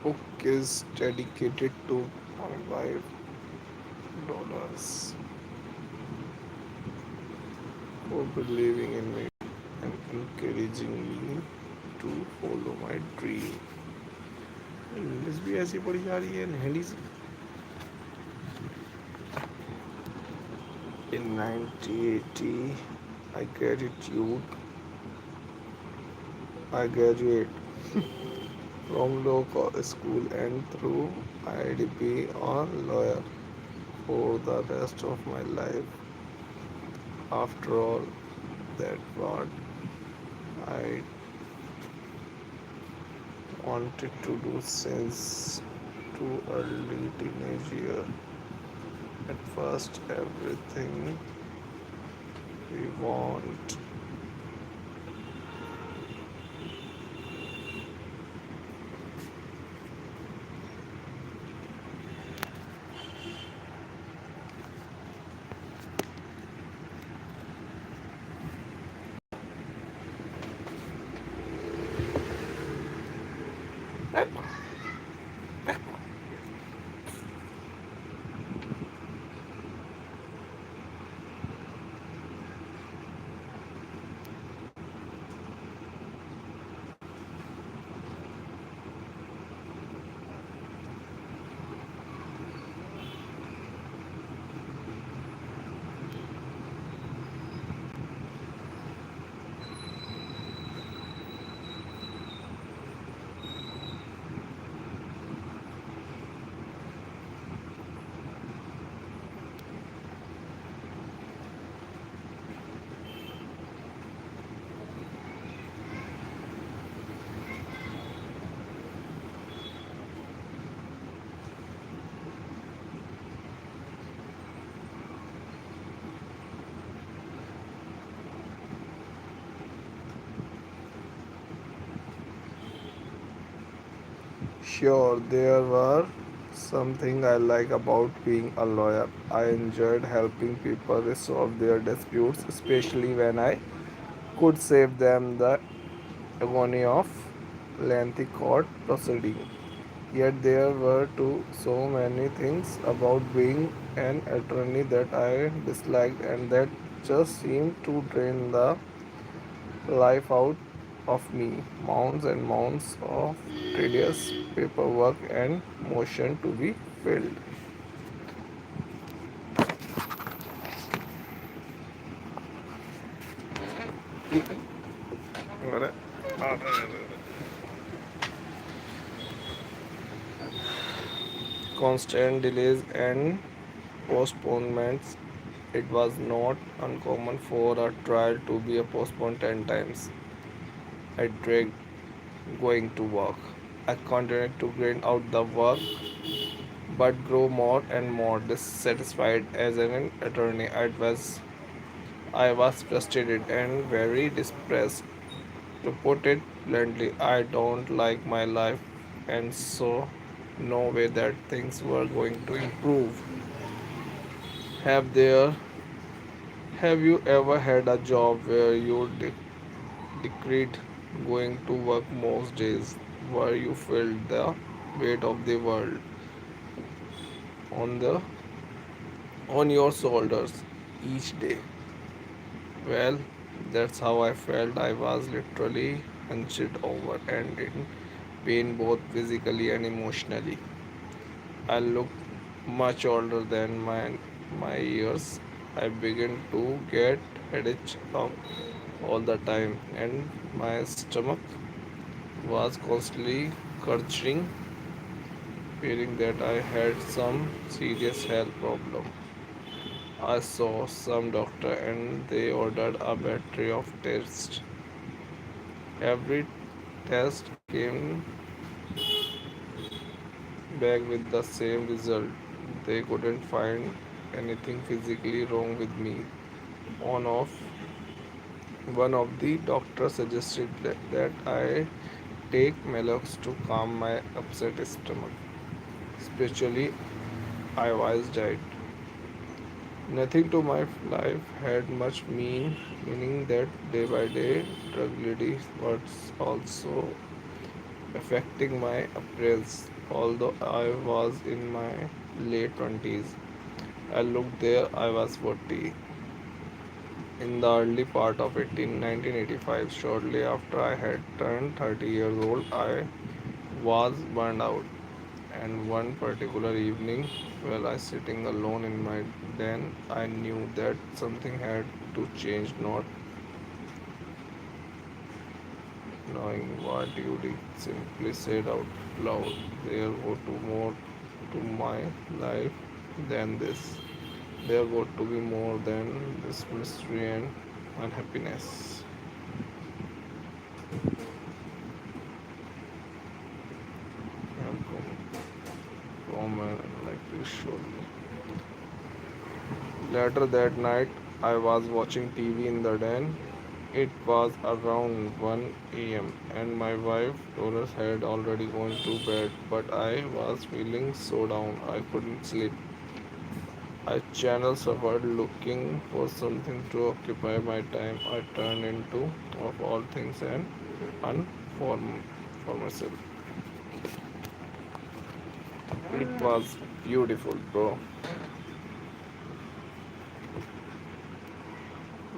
book is dedicated to my wife, dollars, for believing in me and encouraging me to follow my dream. English भी ऐसी पढ़ी जा रही है हिंदी से. In 1980, I graduated. I graduated from law school and through I'd be a lawyer for the rest of my life. After all, that what I wanted to do since too early teenage year. At first, everything we want. Sure, there were something I like about being a lawyer. I enjoyed helping people resolve their disputes, especially when I could save them the agony of lengthy court proceeding. Yet there were too so many things about being an attorney that I disliked and that just seemed to drain the life out of me. Mounds and mounds of tedious paperwork and motion to be filled. Constant delays and postponements. It was not uncommon for a trial to be postponed 10 times. I dreaded going to work. I continued to grind out the work but grew more and more dissatisfied as an attorney. I was frustrated and very depressed. To put it bluntly, I don't like my life and so no way that things were going to improve. Have there have you ever had a job where you decreed going to work most days, where you felt the weight of the world on the on your shoulders each day? Well, that's how I felt. I was literally hunched over and in pain both physically and emotionally. I looked much older than my years. I began to get headache all the time and my stomach was constantly curling, fearing that I had some serious health problem. I saw some doctor and they ordered a battery of tests. Every test came back with the same result. They couldn't find anything physically wrong with me. One of one of the doctors suggested that I take Melox to calm my upset stomach, especially I was diet. Nothing to my life had much meaning that day by day drug lady was also affecting my appearance. Although I was in my late 20s, I looked there I was 40. In the early part of 1985, shortly after I had turned 30 years old, I was burned out. And one particular evening, while I sitting alone in my den, I knew that something had to change, not knowing what you did, simply said out loud, there go to more to my life than this. There got to be more than this mystery and unhappiness. And from like this surely. Later that night, I was watching TV in the den. It was around 1 a.m. and my wife Doris had already gone to bed, but I was feeling so down I couldn't sleep. I channel suffered looking for something to occupy my time. I turned into, of all things, an unform for myself. It was beautiful, bro.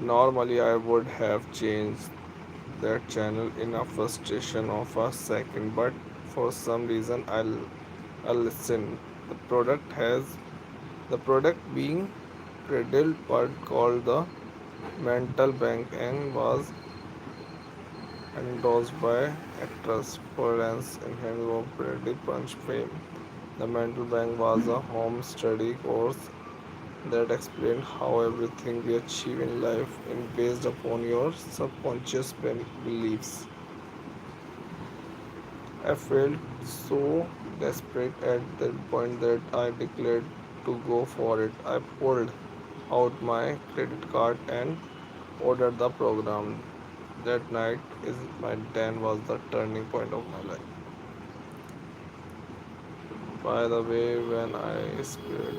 Normally, I would have changed that channel in a frustration of a second, but for some reason, I'll listen. The product has the product being cradled but called the Mental Bank and was endorsed by actress Florence in hands of Brady Punch fame. The Mental Bank was a home study course that explained how everything we achieve in life is based upon your subconscious beliefs. I felt so desperate at that point that I declared to go for it. I pulled out my credit card and ordered the program. That night is my Dan was the turning point of my life. By the way, when I spent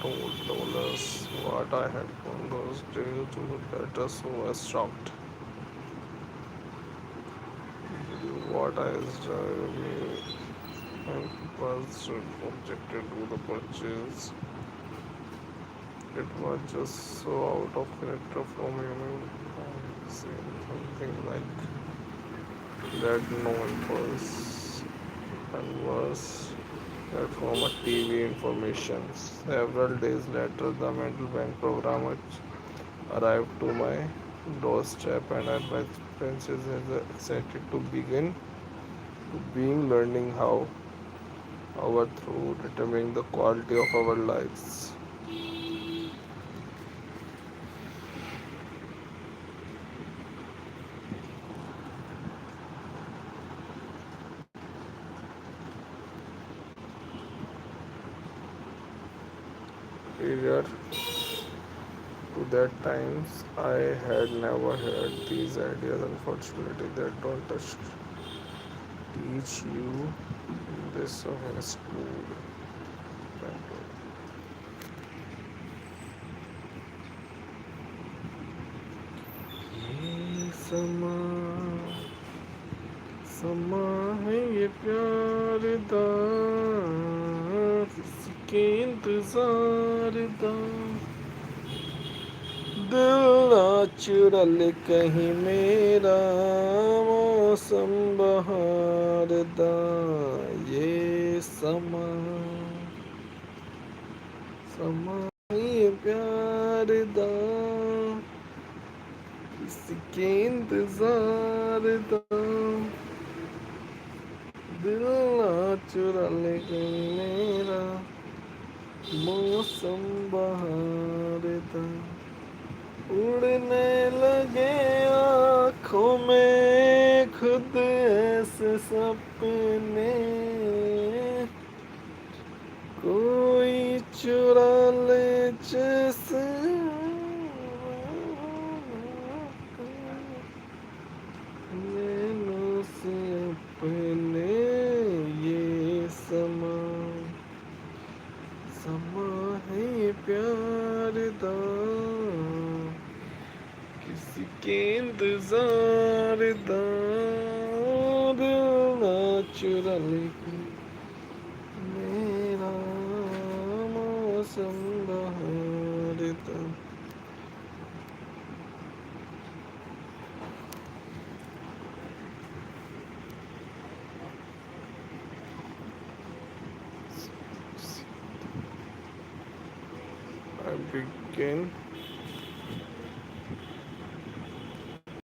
$2 what I had gone those days to the letter, so I was shocked. What I was me and was objected to the purchase. It was just so out of character from him. Saying something like that no impulse and worse that from a TV information. Several days later, the mental bank program arrived to my doorstep, and my princess is excited to begin to being learning how our through determining the quality of our lives. Prior to that times, I had never had these ideas. Unfortunately, that don't teach you this in school. ये समा समा है ये प्यार दा किसके इंतजार दा दिल ना चुरा ले कहीं मेरा मौसम बहार दा ये समा समा ये प्यार दा किसके इंतजार दा दिल ना चुरा ले कहीं मेरा मौसम बहार दा उड़ने लगे आँखों में खुद ऐसे सपने कोई चुरा ले जैसे नैनों से अपने ये समा है ये प्यार दा किसी के इंतजार दा दिल ना चुरा लेके मेरा मौसम बहार था. I began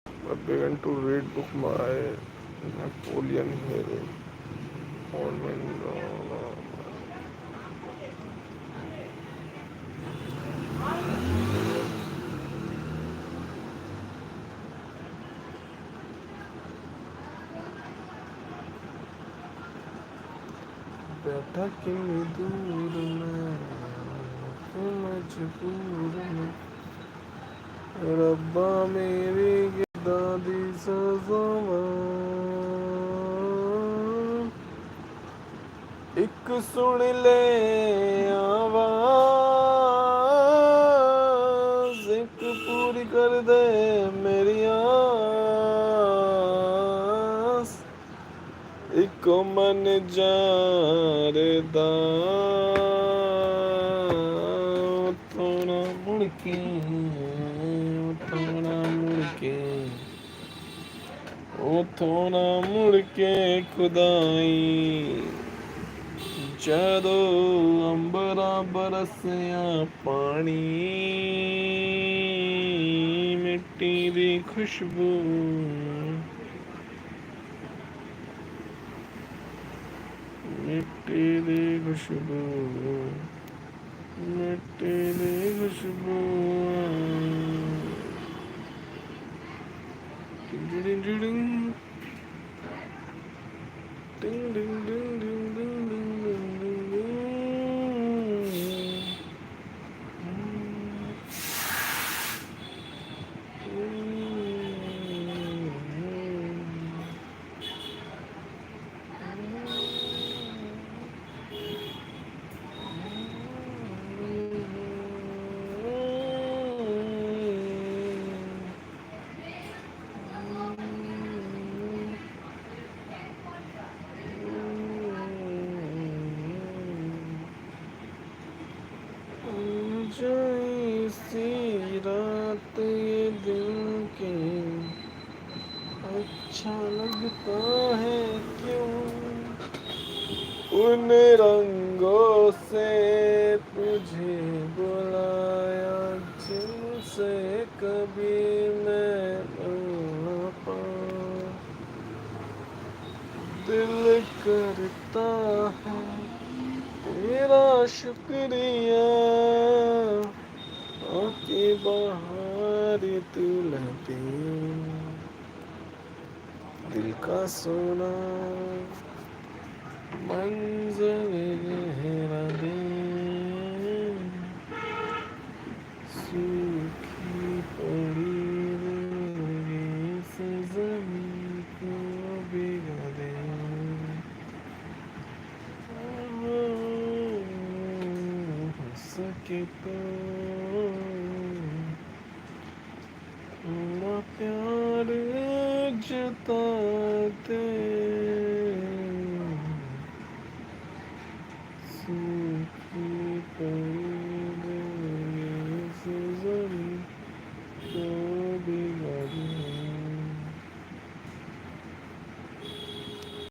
I began to read book by Napoleon Hill on बैठा कि दूर में मजबूर में रब्बा मेरी दादी सज़मा एक सुन ले आवाज़ एक पूरी कर दे मेरी आस एक मन जारदा थोड़ा मुड़ के थोड़ा मुड़ के ओ थोड़ा मुड़ के खुदाई ਜਦੋਂ ਅੰਬਰਾਂ ਬਰਸਿਆ ਪਾਣੀ ਮਿੱਟੀ ਦੀ ਖੁਸ਼ਬੂ ਮਿੱਟੀ ਦੀ ਖੁਸ਼ਬੂ ਮਿੱਟੀ ਦੀ ਖੁਸ਼ਬੂ ਡਿੰਗ ਡਿੰਗ ਡਿੰਗ ਡਿੰਗ ਡਿੰਗ ਡਿੰਗ ਡਿੰਗ जैसी रात ये दिल के अच्छा लगता है क्यों उन रंगों से तुझे बुलाया जिनसे कभी मैं न पाऊं दिल करता है तेरा शुक्रिया की बहार तू लहती दिल का सोना मंजर गहरा दे सूखी पड़ी से जमीन को भिगा दे सके तो थोड़ा प्यार जताते